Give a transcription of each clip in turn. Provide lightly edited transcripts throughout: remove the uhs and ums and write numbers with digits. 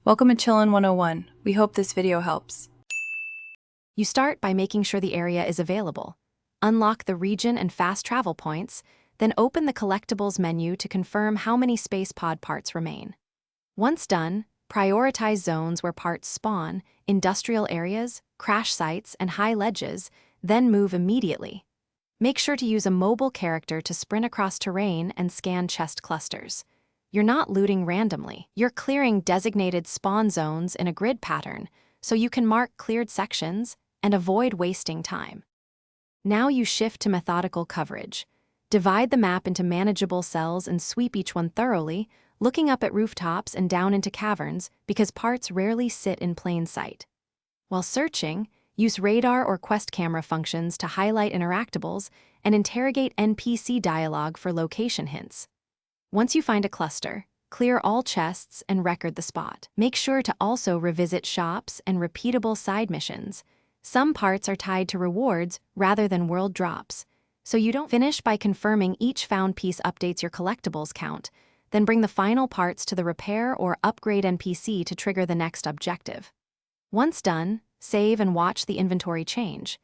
Welcome to Chillin' 101. We hope this video helps. You start by making sure the area is available. Unlock the region and fast travel points, then open the collectibles menu to confirm how many space pod parts remain. Once done, prioritize zones where parts spawn, industrial areas, crash sites, and high ledges, then move immediately. Make sure to use a mobile character to sprint across terrain and scan chest clusters. You're not looting randomly. You're clearing designated spawn zones in a grid pattern, so you can mark cleared sections and avoid wasting time. Now you shift to methodical coverage. Divide the map into manageable cells and sweep each one thoroughly, looking up at rooftops and down into caverns because parts rarely sit in plain sight. While searching, use radar or quest camera functions to highlight interactables and interrogate NPC dialogue for location hints. Once you find a cluster, clear all chests and record the spot. Make sure to also revisit shops and repeatable side missions. Some parts are tied to rewards rather than world drops, so you don't finish by confirming each found piece updates your collectibles count, then bring the final parts to the repair or upgrade NPC to trigger the next objective. Once done, save and watch the inventory change.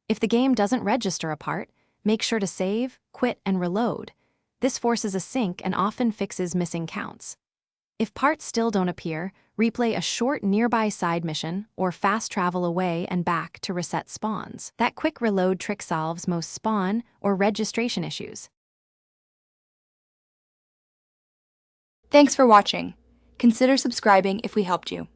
If the game doesn't register a part, make sure to save, quit, and reload. This forces a sync and often fixes missing counts. If parts still don't appear, replay a short nearby side mission or fast travel away and back to reset spawns. That quick reload trick solves most spawn or registration issues. Thanks for watching. Consider subscribing if we helped you.